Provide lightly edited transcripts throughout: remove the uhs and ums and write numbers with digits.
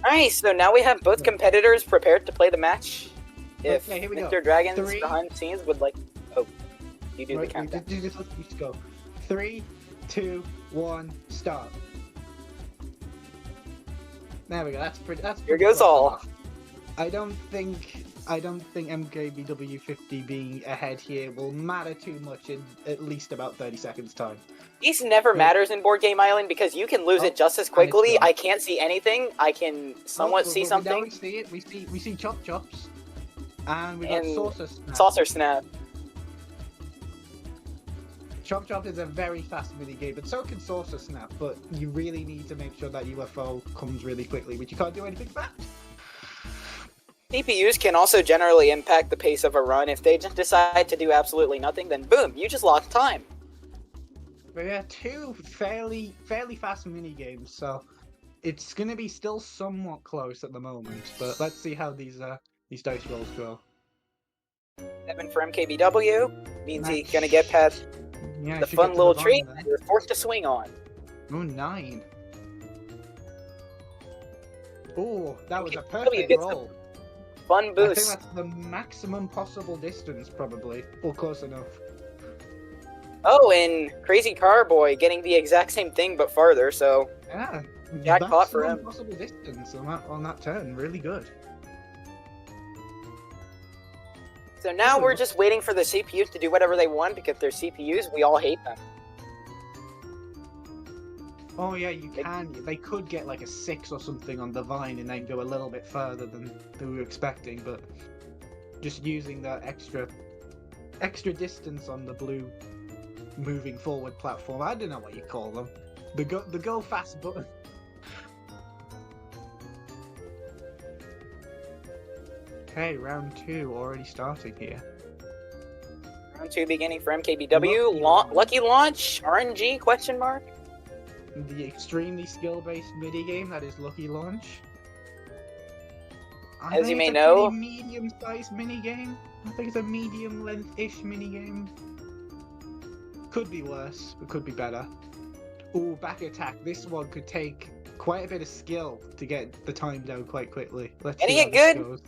Alright, so now we have both competitors prepared to play the match. If Okay, here we Mr. go. Dragons 3. behind the scenes would like... Oh, you do the Right, countdown. just go. 3, 2, 1, start. There we go. That's pretty. Here goes all. Enough. I don't think Mkbw50 being ahead here will matter too much in at least about 30 seconds time. These never matters in Board Game Island because you can lose it just as quickly. I can't see anything. I can somewhat see something. We see it. We see Chop Chops, and we got Saucer Snap. Saucer Snap. Chop Chop is a very fast minigame, but so can Saucer Snap. But you really need to make sure that UFO comes really quickly, which you can't do anything fast. CPUs can also generally impact the pace of a run. If they just decide to do absolutely nothing, then boom, you just lost time. But yeah, 2 fairly fast mini games, so it's gonna be still somewhat close at the moment. But let's see how these dice rolls go. 7 for MKBW means he's gonna get past the fun little tree that you're forced to swing on. Oh, 9. Oh, that was a perfect roll. Fun boost. I think that's the maximum possible distance, probably, or close enough. Oh, and CrazyCarBoy getting the exact same thing but farther, so yeah, jackpot for him. Possible distance on that turn, really good. So now we're just waiting for the CPUs to do whatever they want because they're CPUs. We all hate them. Oh yeah, you can. They could get like a 6 or something on the vine and then go a little bit further than we were expecting, but just using that extra distance on the blue moving forward platform. I don't know what you call them. The go fast button. Okay, round 2 already starting here. Round 2 beginning for MKBW. Lucky launch? RNG? Question mark? The extremely skill-based minigame that is Lucky Launch. As you may know, it's a medium-sized minigame. I think it's a medium-length-ish minigame. Could be worse, but could be better. Ooh, back attack. This one could take quite a bit of skill to get the time down quite quickly. Let's see how this goes.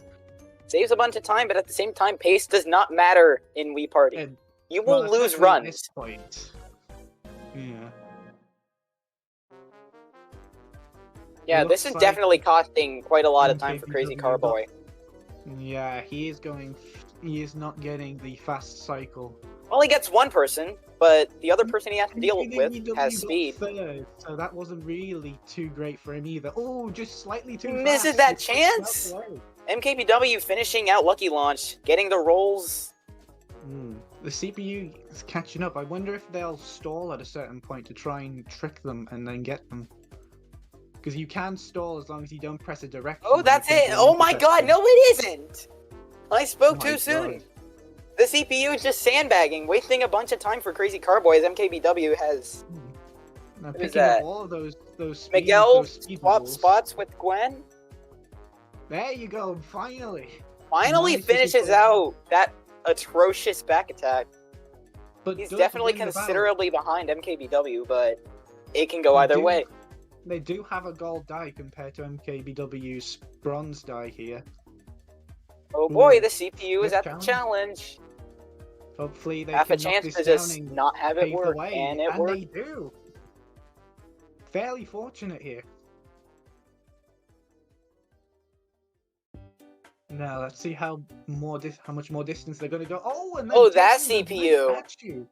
Saves a bunch of time, but at the same time, pace does not matter in Wii Party. And, you will lose runs. At this point. Yeah. Yeah, this is definitely costing quite a lot of time for CrazyCarBoy. Yeah, he is not getting the fast cycle. Well, he gets one person, but the other person he has to deal with has speed. Third, so that wasn't really too great for him either. Oh, just slightly too fast. Misses that chance! MKBW finishing out Lucky Launch, getting the rolls. The CPU is catching up. I wonder if they'll stall at a certain point to try and trick them and then get them. Because you can stall as long as you don't press a direction. Oh, that's it! Oh my god, no it isn't! I spoke too soon. The CPU is just sandbagging, wasting a bunch of time for CrazyCarBoy as MKBW has... Now picking up all of those Miguel swap spots with Gwen. There you go, finally! Finally finishes out that atrocious back attack. But he's definitely considerably behind MKBW, but it can go either way. They do have a gold die compared to MKBW's bronze die here. Oh boy, the CPU is at the challenge. Hopefully they have a chance to just not have it work, and it worked. They do. Fairly fortunate here. Now let's see how much more distance they're going to go. Oh, and that CPU.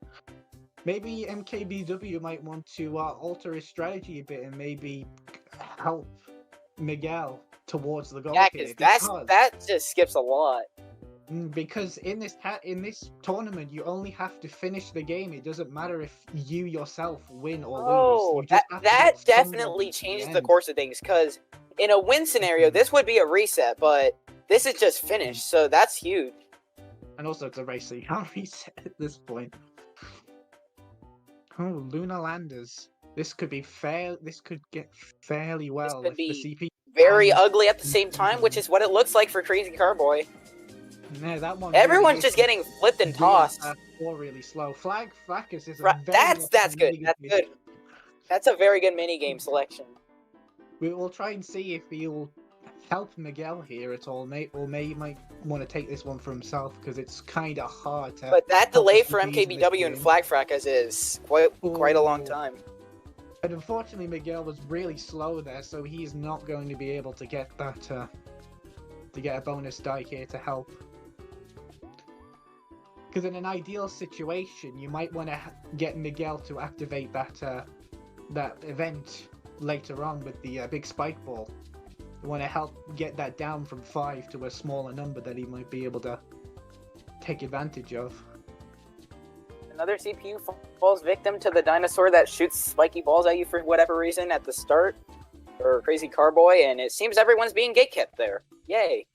Maybe MKBW might want to alter his strategy a bit and maybe help Miguel towards the goal. Yeah, because that just skips a lot. Because in this tournament, you only have to finish the game. It doesn't matter if you yourself win or lose. That definitely changed the course of things. Because in a win scenario, this would be a reset, but this is just finished, so that's huge. And also, it's a race, so you can't reset at this point. Oh, Lunar Landers. This could be fair. This could get fairly well. This could be the CP very ugly at the same time, which is what it looks like for CrazyCarBoy. No, that one. Everyone's just getting flipped and tossed. Or really slow. Flag is that's good. That's good. That's a very good mini game selection. We will try and see if he'll help Miguel here at all, mate, or he might want to take this one for himself because it's kind of hard to. But that help delay the for CPUs in this MKBW and game. Flag Fracas is quite a long Ooh. time. And unfortunately, Miguel was really slow there, so he's not going to be able to get that to get a bonus die here to help. Because in an ideal situation, you might want to get Miguel to activate that event later on with the big spike ball. You want to help get that down from 5 to a smaller number that he might be able to take advantage of. Another CPU falls victim to the dinosaur that shoots spiky balls at you for whatever reason at the start, or CrazyCarBoy, and it seems everyone's being gatekept there. Yay!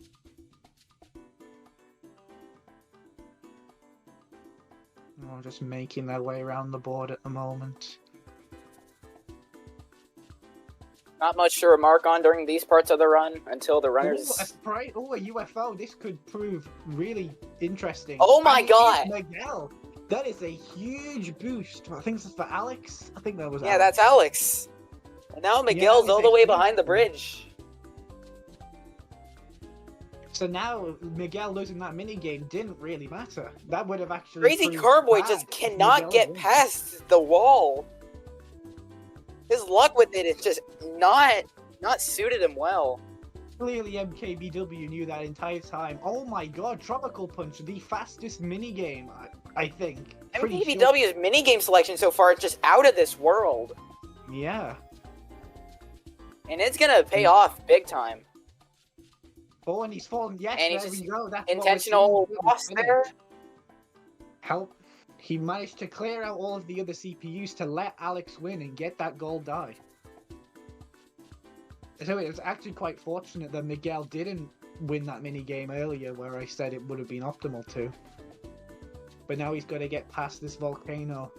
Oh, just making their way around the board at the moment. Not much to remark on during these parts of the run until the runners. Ooh, a sprite! Oh, a UFO! This could prove really interesting. Oh my god! Miguel! That is a huge boost. I think this is for Alex. I think that was. Yeah, Alex. that's Alex. And now Miguel's all the way behind the bridge. So now Miguel losing that minigame didn't really matter. That would have actually. CrazyCarBoy just cannot get past the wall. His luck with it is just not suited him well. Clearly, Mkbw knew that entire time. Oh my god, Tropical Punch, the fastest minigame, I think. Mkbw's minigame selection so far is just out of this world. Yeah. And it's gonna pay off big time. Oh, and he's fallen. Yes, and there we go. That's intentional loss there. Help. He managed to clear out all of the other CPUs to let Alex win and get that gold die. So it was actually quite fortunate that Miguel didn't win that minigame earlier where I said it would have been optimal to. But now he's got to get past this volcano.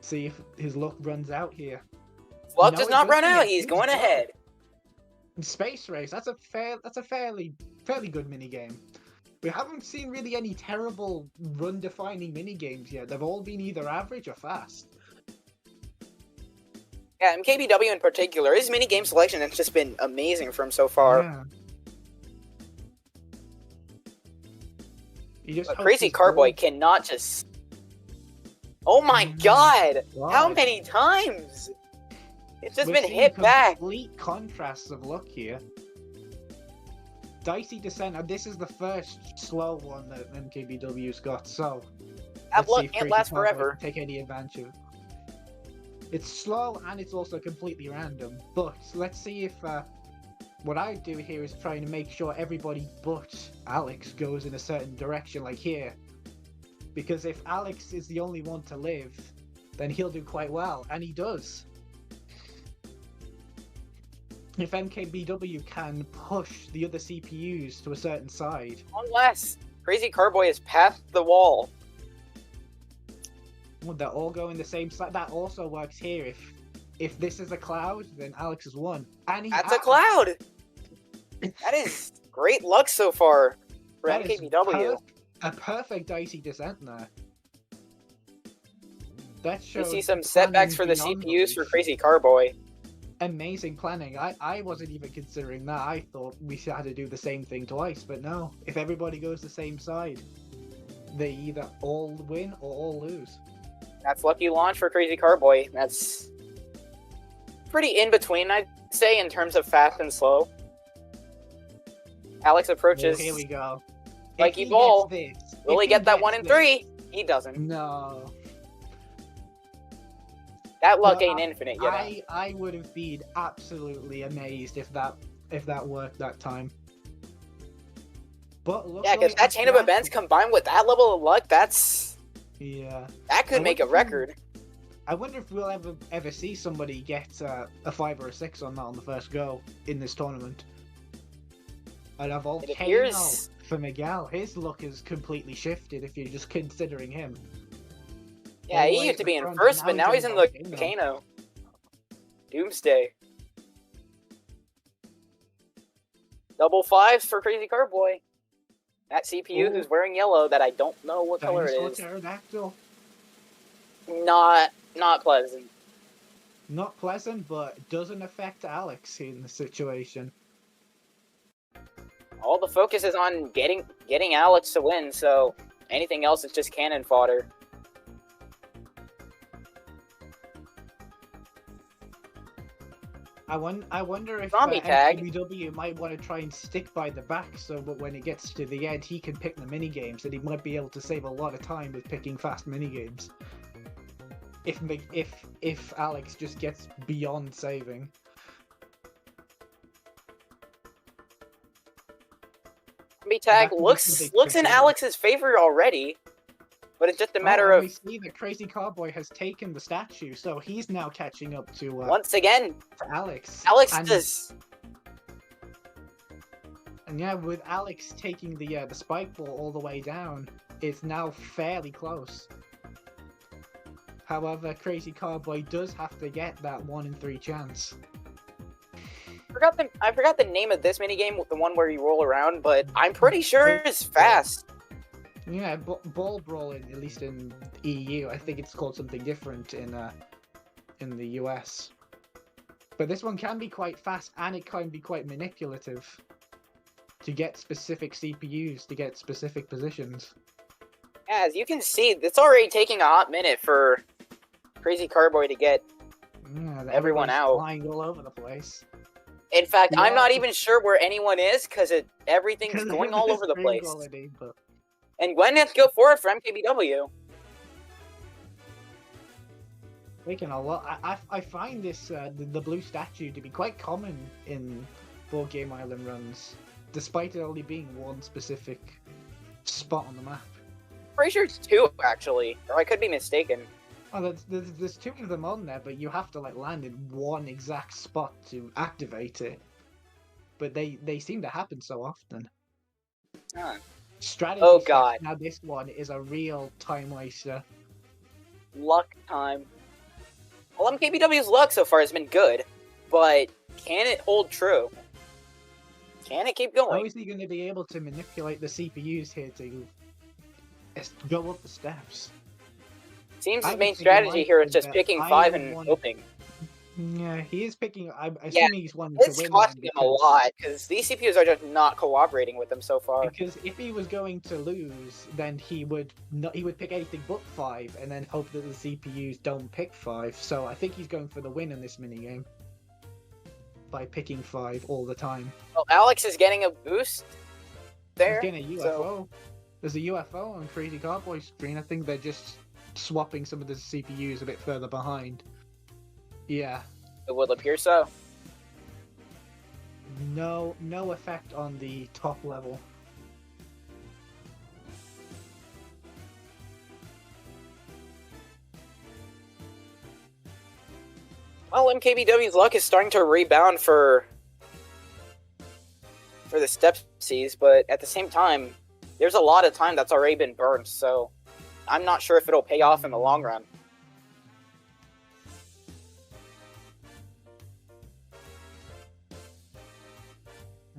See if his luck runs out here. Luck does not run out, he's going ahead. Space Race, that's a fairly good minigame. We haven't seen really any terrible run-defining minigames yet. They've all been either average or fast. Yeah, Mkbw in particular, his minigame selection has just been amazing for him so far. Yeah. But CrazyCarBoy cannot just... Oh my god! Wow. How many times? It's just We're been seeing hit back. Complete contrasts of luck here. Dicey Descent, and this is the first slow one that Mkbw's got, so... That luck can't last forever. Take any advantage of it. It's slow and it's also completely random, but let's see if... what I do here is trying to make sure everybody but Alex goes in a certain direction, like here. Because if Alex is the only one to live, then he'll do quite well, and he does. If Mkbw can push the other CPUs to a certain side. Unless CrazyCarBoy is past the wall. Well, they're all going the same side. That also works here. If this is a cloud, then Alex has won. And that's a cloud! That is great luck so far for Mkbw. A perfect Dicey Descent there. That shows we see some setbacks for the CPUs for CrazyCarBoy. Amazing planning. I wasn't even considering that. I thought we had to do the same thing twice, but no. If everybody goes the same side, they either all win or all lose. That's lucky launch for CrazyCarBoy. That's pretty in between, I'd say, in terms of fast and slow. Alex approaches. Here we go. Spiky ball. Will he get that 1 in 3? He doesn't. No. That luck ain't infinite, you know. I would have been absolutely amazed if that worked that time. But yeah, because that chain of events combined with that level of luck, that's... Yeah. That could make a record. I wonder if we'll ever see somebody get a 5 or a 6 on that on the first go in this tournament. And a volcano for Miguel. His luck has completely shifted if you're just considering him. Yeah, he used to be in first, but now he's in the volcano. Doomsday. Double 5s for CrazyCarBoy. That CPU who's wearing yellow that I don't know what color it is. Pterodactyl. Not pleasant. Not pleasant, but doesn't affect Alex in the situation. All the focus is on getting Alex to win, so anything else is just cannon fodder. I wonder if Zombie tag. Mkbw might want to try and stick by the back, so but when it gets to the end, he can pick the mini games, and he might be able to save a lot of time with picking fast mini games. If Alex just gets beyond saving. Zombie tag That could be looks something to in consider. Alex's favor already, but it's just a matter and of we see that CrazyCarBoy has taken the statue, so he's now catching up to once again Alex. Alex and, does. And yeah, with Alex taking the spike ball all the way down, it's now fairly close. However, CrazyCarBoy does have to get that 1 in 3 chance. I forgot the name of this minigame, the one where you roll around, but I'm pretty sure it's fast. Yeah, ball brawling, at least in EU. I think it's called something different in the US. But this one can be quite fast, and it can be quite manipulative to get specific CPUs, to get specific positions. Yeah, as you can see, it's already taking a hot minute for CrazyCarBoy to get everyone out. Flying all over the place. In fact, I'm not even sure where anyone is because everything's going all over the place. Quality, but... And Gwen has to go forward for Mkbw. Making a lot. I find this the blue statue to be quite common in Board Game Island runs, despite it only being one specific spot on the map. Pretty sure it's 2 actually, or I could be mistaken. Oh, there's 2 of them on there, but you have to like land in one exact spot to activate it. But they seem to happen so often. Huh. Strategy. Oh god! Now this one is a real time waster. Luck time. Well, Mkbw's luck so far has been good, but can it hold true? Can it keep going? How is he going to be able to manipulate the CPUs here to go up the steps? Seems his main strategy here is just picking 5 and hoping. Yeah, he is picking. I'm assuming he's wanting It's to win. costing him a lot because these CPUs are just not cooperating with him so far. Because if he was going to lose, then he would pick anything but 5, and then hope that the CPUs don't pick 5. So I think he's going for the win in this minigame by picking 5 all the time. Well, Alex is getting a boost there. He's getting a UFO. So... There's a UFO on CrazyCarBoy's screen. I think they're just swapping some of the CPUs a bit further behind. Yeah. It would appear so. No effect on the top level. Well, Mkbw's luck is starting to rebound for the stepsies, but at the same time, there's a lot of time that's already been burned, so I'm not sure if it'll pay off in the long run.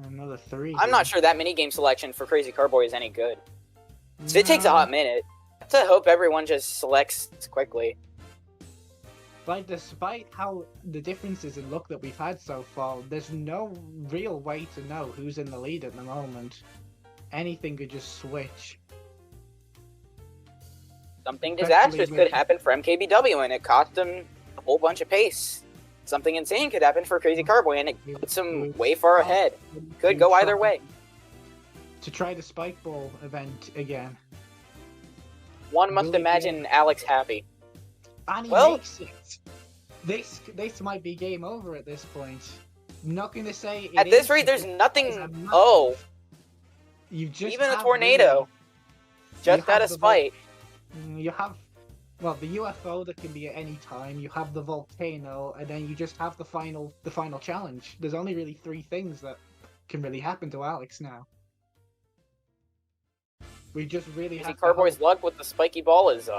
Another 3. I'm not sure that minigame selection for CrazyCarBoy is any good. So it takes a hot minute. I have to hope everyone just selects quickly. But despite how the differences in luck that we've had so far, there's no real way to know who's in the lead at the moment. Anything could just switch. Something disastrous could happen for Mkbw, and it cost him a whole bunch of pace. Something insane could happen for CrazyCarBoy, and it puts him way far ahead. Could go either way. To try the spike ball event again. One must imagine Alex happy. And he makes it. This might be game over at this point. I'm not going to say at this rate, there's nothing. Oh, you just even the tornado just had a spike. You have, well, the UFO that can be at any time. You have the volcano, and then you just have the final challenge. There's only really 3 things that can really happen to Alex now. We just really have. CrazyCarBoy's luck with the spiky ball is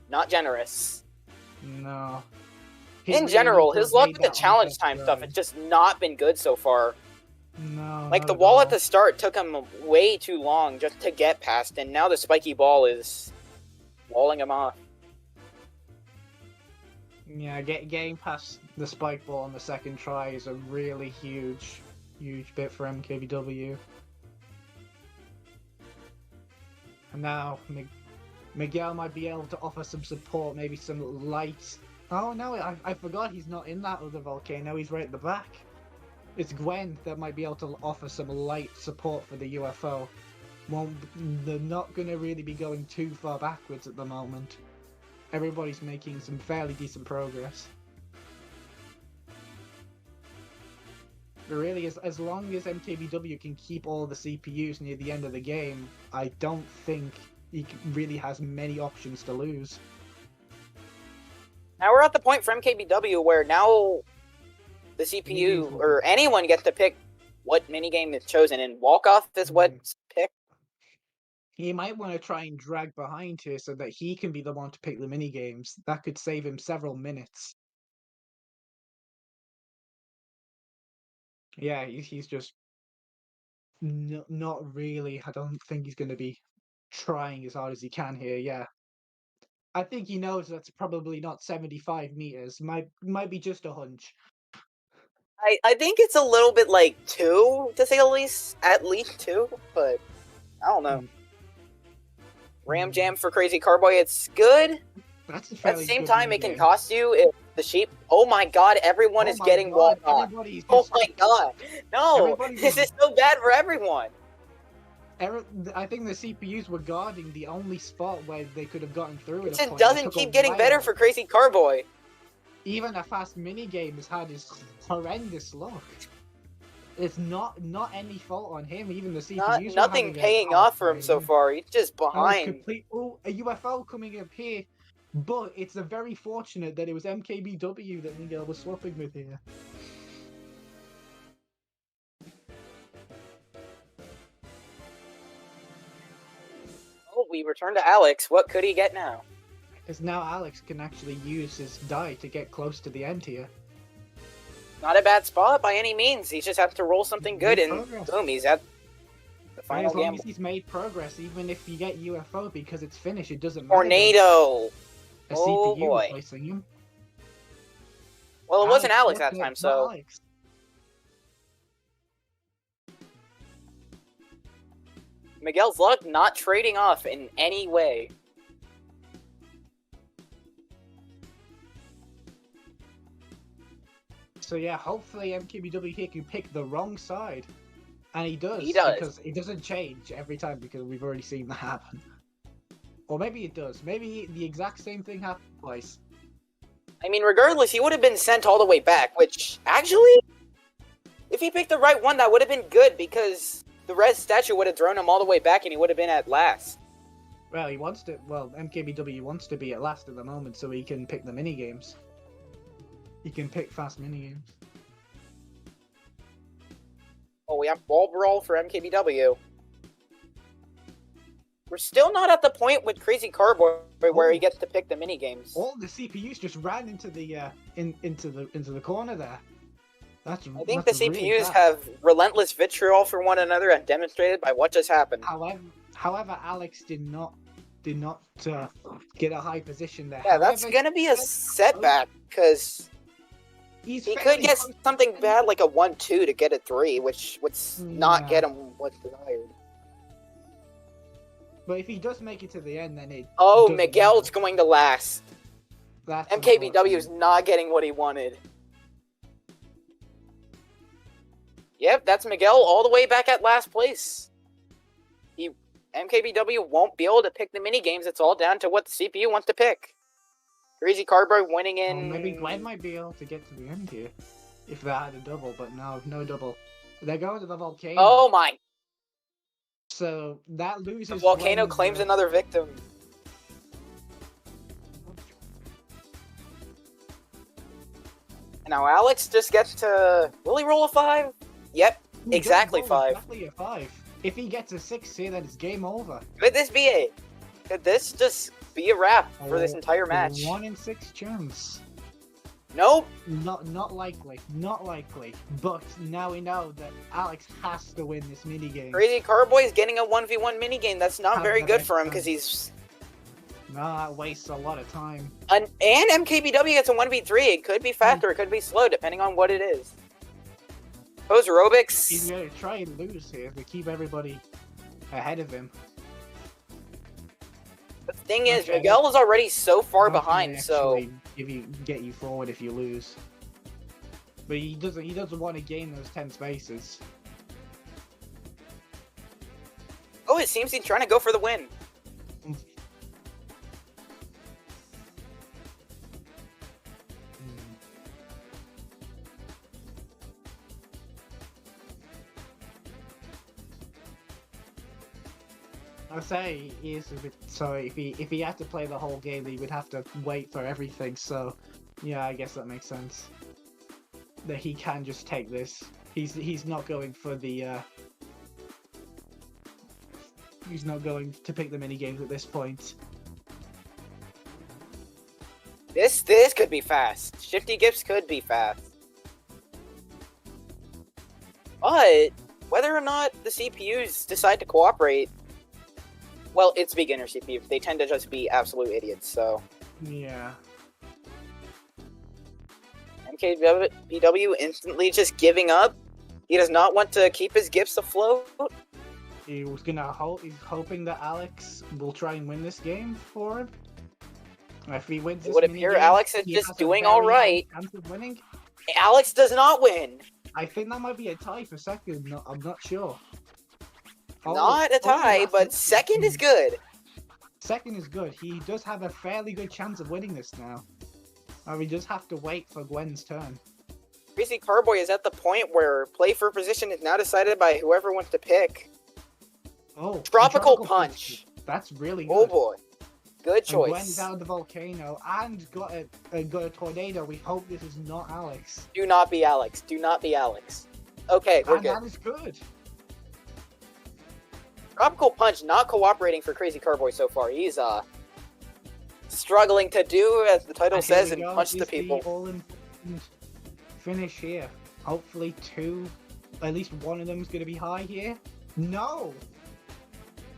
not generous. No. In general, his luck with the challenge time stuff has just not been good so far. No. Like the wall at the start took him way too long just to get past, and now the spiky ball is walling him off. Yeah, getting past the spike ball on the second try is a really huge bit for Mkbw. And now Miguel might be able to offer some support, maybe some light. Oh no, I forgot he's not in that other volcano, he's right at the back. It's Gwen that might be able to offer some light support for the UFO. Well, they're not going to really be going too far backwards at the moment. Everybody's making some fairly decent progress. But really, as long as Mkbw can keep all the CPUs near the end of the game, I don't think he really has many options to lose. Now we're at the point for Mkbw where now the CPU or anyone gets to pick what minigame is chosen, and walk-off is what's picked. He might want to try and drag behind here so that he can be the one to pick the minigames. That could save him several minutes. Yeah, he's just not really. I don't think he's going to be trying as hard as he can here. Yeah, I think he knows that's probably not 75 meters. Might be just a hunch. I think it's a little bit like 2, to say the least. At least 2, but I don't know. Ram Jam for CrazyCarBoy, it's good. That's a At the same time, it can cost you if the sheep. Oh my god, everyone is getting walled off. Oh my god. No, this is so bad for everyone. I think the CPUs were guarding the only spot where they could have gotten through. It just doesn't keep getting better for CrazyCarBoy. Even a fast minigame has had his horrendous luck. It's not any fault on him. Even the CPUs. Nothing paying off for him so far. He's just behind. Oh, a UFO coming up here, but it's a very fortunate that it was Mkbw that Miguel was swapping with here. Oh, we return to Alex. What could he get now? Because now Alex can actually use his die to get close to the end here. Not a bad spot by any means. He just has to roll something good, and boom, he's at the final gamble. As long as he's made progress, even if you get UFO because it's finished, it doesn't matter. Tornado! A CPU replacing him. Well, it wasn't Alex that time, so... Alex. Miguel's luck not trading off in any way. So yeah, hopefully Mkbw here can pick the wrong side. And he does. He does. Because it doesn't change every time, because we've already seen that happen. Or maybe it does. Maybe the exact same thing happened twice. I mean, regardless, he would have been sent all the way back, which, actually, if he picked the right one, that would have been good, because the red statue would have thrown him all the way back, and he would have been at last. Well, Mkbw wants to be at last at the moment, so he can pick the minigames. He can pick fast minigames. Oh, we have ball brawl for Mkbw. We're still not at the point with CrazyCarBoy where he gets to pick the minigames. All the CPUs just ran into the into the corner there. I think the CPUs have relentless vitriol for one another, and demonstrated by what just happened. However, Alex did not get a high position there. Yeah, that's gonna be a setback, because he could get something bad like a 1-2 to get a 3, which would not get him what's desired. But if he does make it to the end, then it... Oh, Miguel's going to last. That's Mkbw is not getting what he wanted. Yep, that's Miguel all the way back at last place. Mkbw won't be able to pick the minigames. It's all down to what the CPU wants to pick. CrazyCarBoy winning in... maybe Gwen might be able to get to the end here. If they had a double, but no double. They're going to the volcano. Oh my... So that loses... The volcano claims another victim. Now Alex just gets to... Will he roll a 5? Yep, exactly 5. Exactly a 5. If he gets a 6 here, then it's game over. Could this be it? Could this just be a wrap for this entire match? 1 in 6 chance. Nope. Not likely. Not likely. But now we know that Alex has to win this minigame. CrazyCarBoy is getting a 1v1 minigame. That's not very good for him, because he's Nah, that wastes a lot of time. And MKBW gets a 1v3. It could be fast or it could be slow, depending on what it is. Pose He's aerobics. gonna try and lose here to keep everybody ahead of him. The thing is, Okay. Miguel is already so far Not gonna behind, so actually get you forward if you lose. But he doesn't want to gain those 10 spaces. oh, it seems he's trying to go for the win. I say he is a bit so if he had to play the whole game, he would have to wait for everything. So yeah, I guess that makes sense. That he can just take this. He's not going for the. He's not going to pick the mini games at this point. This could be fast. Shifty Gifts could be fast. But whether or not the CPUs decide to cooperate, well, it's beginner CPUs. They tend to just be absolute idiots, so. Yeah. Mkbw instantly just giving up. He does not want to keep his gifts afloat. He was gonna he's hoping that Alex will try and win this game for him. If he wins, It would appear Alex is just doing all right. Chance of winning. Alex does not win. I think that might be a tie for second. No, I'm not sure. Oh, Not a tie, that's but it. second is good. Second is good. He does have a fairly good chance of winning this now. We just have to wait for Gwen's turn. CrazyCarBoy is at the point where play for position is now decided by whoever wants to pick. Oh, Tropical Punch. That's really good. Oh boy, good And choice. Gwen's out of the volcano and got a tornado. We hope this is not Alex. Do not be Alex. Do not be Alex. Okay, we're And good. that is good. Tropical Punch not cooperating for CrazyCarBoy so far. He's struggling to do as the title And here says we and go. punch Is the people. all-important finish here. Hopefully at least one of them is going to be high here. No!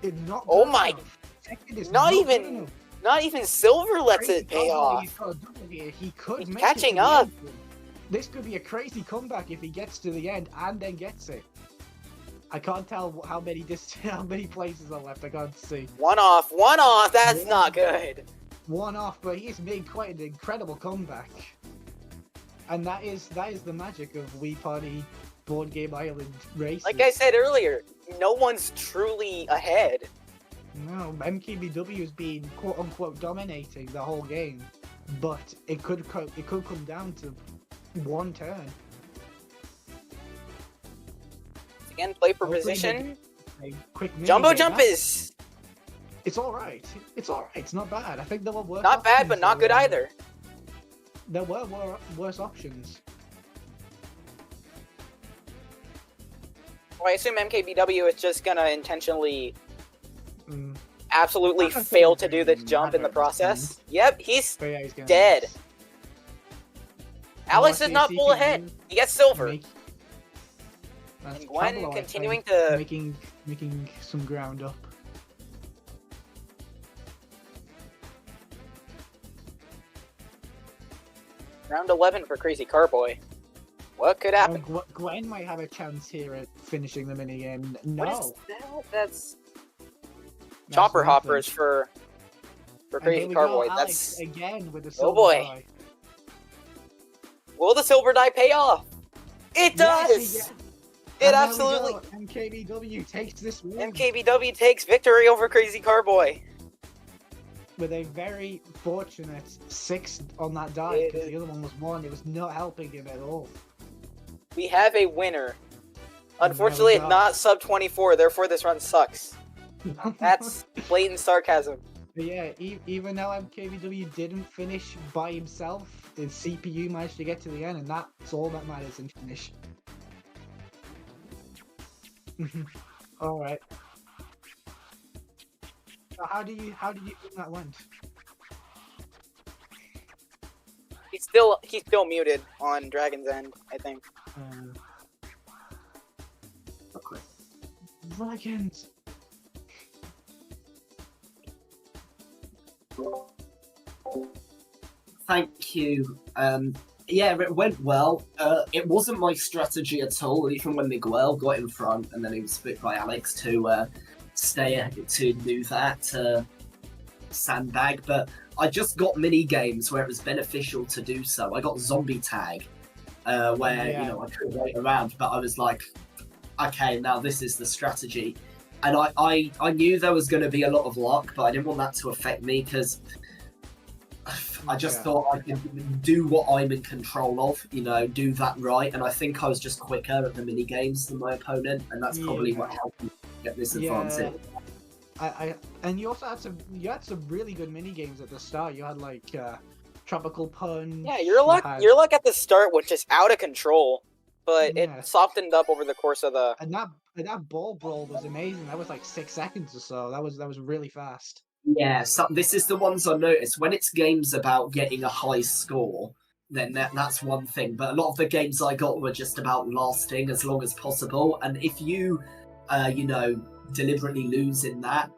It's not Oh good my- enough. Second is Not good even enough. Not even Silver lets it pay Crazy off. He's got a double here. He could He's make catching it to the up. end. This could be a crazy comeback if he gets to the end and then gets it. I can't tell how many places are left. I can't see. One off. That's Yeah. not good. One off, but he's made quite an incredible comeback. And that is the magic of Wii Party Board Game Island races. Like I said earlier, no one's truly ahead. No, MKBW has been quote unquote dominating the whole game, but it could come down to one turn. Again, play for Hopefully position. A quick Jumbo mini-game. jump is It's all right. It's all right. It's not bad. I think there were worse. not bad, but options not good there. either. There were worse options. Well, I assume MKBW is just gonna intentionally, Mm. absolutely I don't fail think to it do the really jump in the matters, process. Yep, he's But yeah, he's gonna dead. miss. Alex Lucky is not if full he can ahead. He gets silver. make- That's And Gwen Pablo, I continuing think, to making some ground up. round 11 for CrazyCarBoy. What could happen? Gwen might have a chance here at finishing the minigame. What is No, that? That's that's chopper nothing. hoppers for And here we go, CrazyCarBoy. Alex That's again with the Oh silver boy. die. will the silver die pay off? It Yes, does. he gets- It And there we absolutely. go. MKBW takes this win MKBW takes victory over CrazyCarBoy. with a very fortunate 6 on that die It because is. the other one was 1. It was not helping him at all. We have a winner. And Unfortunately, there we it's go. not sub 24. Therefore, this run sucks. That's blatant sarcasm. But yeah, even though MKBW didn't finish by himself, the CPU managed to get to the end, and that's all that matters in finish. All right. So how do you think that went? He's still muted on Dragon's End, I think. Okay. Dragons. thank you. Yeah, it went well. It wasn't my strategy at all, even when Miguel got in front and then he was split by Alex to do that sandbag. But I just got mini games where it was beneficial to do so. I got zombie tag, where you know I could wait around, but I was like, okay, now this is the strategy. And I knew there was going to be a lot of luck, but I didn't want that to affect me because I just thought I could do what I'm in control of, you know, do that right. And I think I was just quicker at the mini games than my opponent, and that's probably what helped me get this advantage. And you also had some really good mini games at the start. You had like Tropical Punch. Yeah, your luck at the start was just out of control, but it softened up over the course of the. And that ball brawl was amazing. That was like 6 seconds or so. That was really fast. Yeah, so this is the ones I noticed. When it's games about getting a high score, then that's one thing. But a lot of the games I got were just about lasting as long as possible. And if you, you know, deliberately lose in that,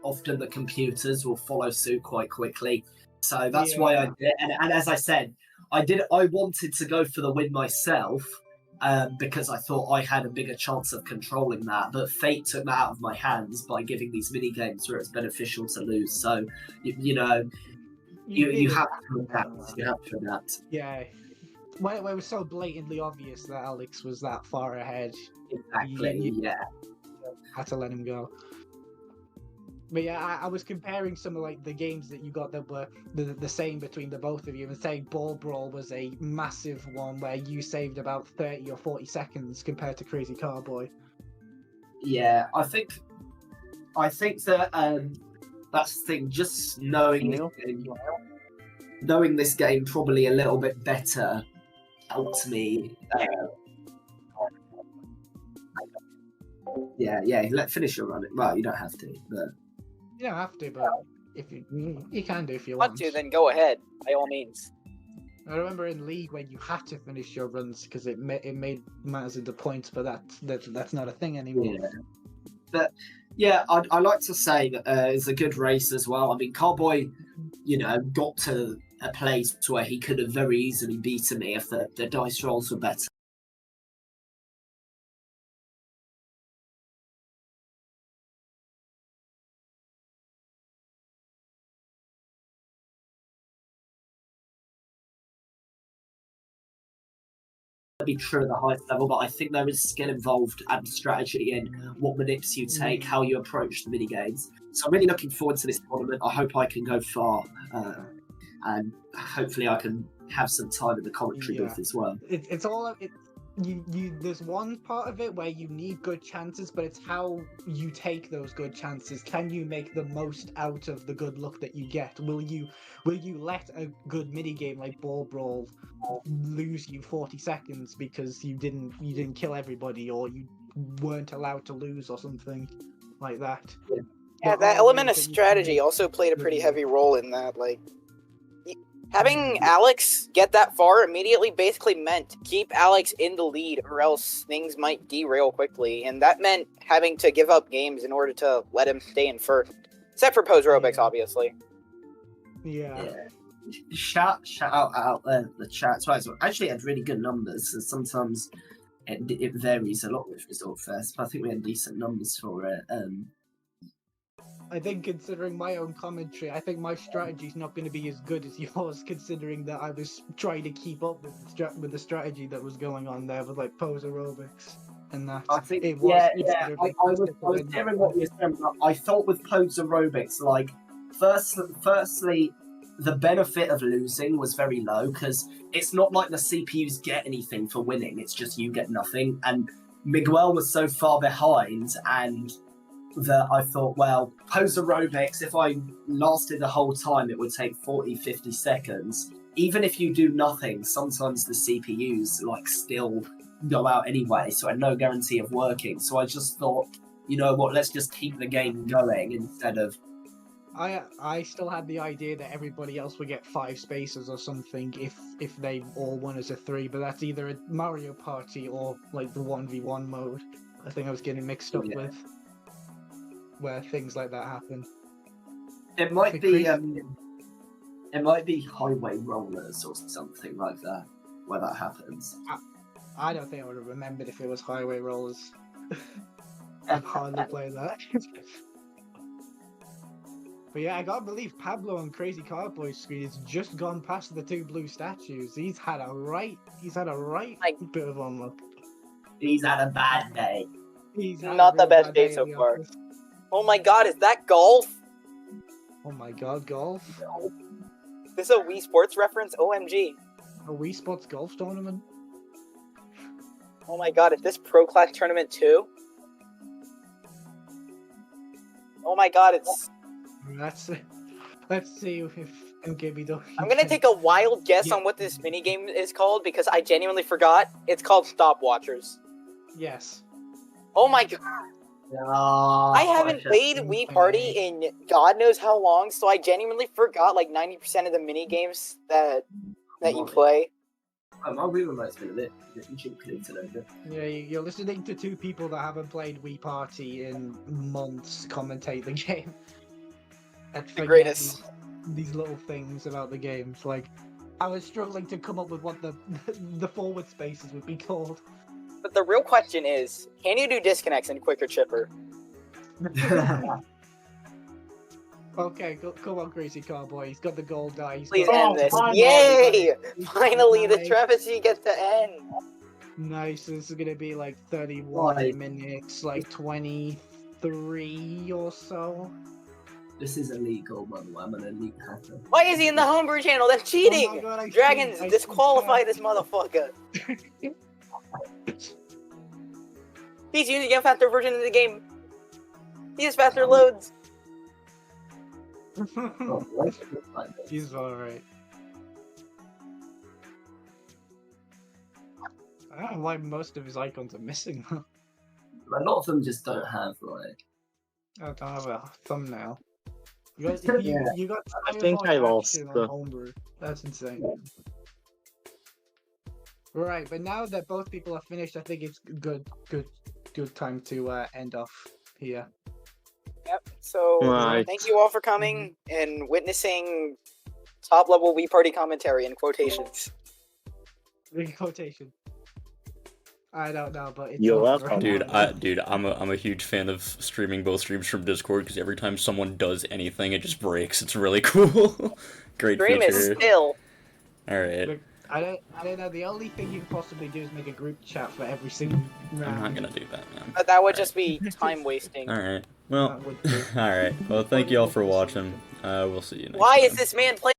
often the computers will follow suit quite quickly. So that's why I did. And as I said, I wanted to go for the win myself. Because I thought I had a bigger chance of controlling that, but fate took that out of my hands by giving these mini games where it's beneficial to lose. So, you know, you have to adapt. You have to adapt. Yeah, when it was so blatantly obvious that Alex was that far ahead, exactly. You had to let him go. But yeah, I was comparing some of like the games that you got that were the same between the both of you, and saying Ball Brawl was a massive one where you saved about 30 or 40 seconds compared to CrazyCarBoy. Yeah, I think that that's the thing. Just knowing this game probably a little bit better helped me. Let finish your run. Well, you don't have to, but. You don't have to, but if you can do if you want to, then go ahead by all means. I remember in League when you had to finish your runs because it made matters into points, but that's not a thing anymore. Yeah. But yeah, I like to say that it's a good race as well. I mean, Carboy, you know, got to a place where he could have very easily beaten me if the dice rolls were better. Be true at the highest level, but I think there is skill involved and strategy in what manips you take, how you approach the mini games. So I'm really looking forward to this tournament. I hope I can go far, and hopefully I can have some time in the commentary booth as well. It's all there's one part of it where you need good chances, but it's how you take those good chances. Can you make the most out of the good luck that you get? Will you let a good mini game like Ball Brawl lose you 40 seconds because you didn't kill everybody, or you weren't allowed to lose, or something like that? Yeah, that element of strategy also played a pretty heavy role in that. Like, having Alex get that far immediately basically meant keep Alex in the lead, or else things might derail quickly, and that meant having to give up games in order to let him stay in first. Except for Pose Robics, obviously. Yeah. Shout out the chat. So I actually had really good numbers. So sometimes it varies a lot with Resort Fest, but I think we had decent numbers for it. I think, considering my own commentary, I think my strategy's not going to be as good as yours, considering that I was trying to keep up with the strategy that was going on there with like pose aerobics and that. I think I was hearing what you were saying. I thought with pose aerobics, like firstly, the benefit of losing was very low because it's not like the CPUs get anything for winning. It's just you get nothing. And Miguel was so far behind, and that I thought, well, pose aerobics, if I lasted the whole time, it would take 40, 50 seconds. Even if you do nothing, sometimes the CPUs like still go out anyway, so I had no guarantee of working. So I just thought, you know what, let's just keep the game going instead of... I still had the idea that everybody else would get 5 spaces or something if they all won as a 3, but that's either a Mario Party or like the 1v1 mode. I think I was getting mixed up with where things like that happen. It might be It might be highway rollers or something like that, where that happens. I don't think I would have remembered if it was Highway Rollers. I've hardly played that. But yeah, I gotta believe Pablo on CrazyCarBoy's screen has just gone past the 2 blue statues. He's had a right bit of unluck. He's had a bad day. He's had Not a the real best bad day at so the far. office. Oh my god, is that golf? Oh my god, golf? This is a Wii Sports reference? OMG. A Wii Sports golf tournament? Oh my god, is this Pro Class Tournament 2? Oh my god, it's... Let's see if Mkbw50. I'm gonna take a wild guess Yeah. on what this minigame is called, because I genuinely forgot. It's called Stopwatchers. Yes. Oh my god. Oh, I haven't played Wii Party in God knows how long, so I genuinely forgot like 90% of the minigames that you play. Oh, my Wii remote's been a bit jiggly today. Yeah, you're listening to 2 people that haven't played Wii Party in months commentate the game. And The forget greatest. These little things about the games. Like, I was struggling to come up with what the forward spaces would be called. But the real question is, can you do disconnects in Quicker Chipper? Okay, come on, CrazyCarBoy. He's got the gold die. He's Please got- end this. finally. Yay! He's got Finally, the die. travesty gets to end. Nice. This is gonna be like 31 Why? minutes, like 23 or so. This is illegal, by the way. I'm an elite hacker. Why is he in the homebrew channel? That's cheating! Oh my God, I Dragons, see- I see disqualify that. this motherfucker. He's using a faster version of the game. He has faster loads. Oh, let's do it like this. He's alright. I don't know why most of his icons are missing. A lot of them just don't have, like... I don't have a thumbnail. You got, Yeah. you got I think I lost action on the- Homebrew. That's insane. Right, but now that both people are finished, I think it's good time to end off here. Yep, so Right. thank you all for coming and witnessing top level Wii Party commentary in quotations. Big quotation. I don't know, but it's You're over. welcome. Dude, I'm a huge fan of streaming both streams from Discord because every time someone does anything, it just breaks. It's really cool. Great Stream is feature. still. All right, Look, I don't know. The only thing you can possibly do is make a group chat for every single round. I'm not gonna do that, man. But that would just be time wasting. All right. Well, That would do. all right. Well, thank you all for watching. We'll see you next Why time. is this man playing?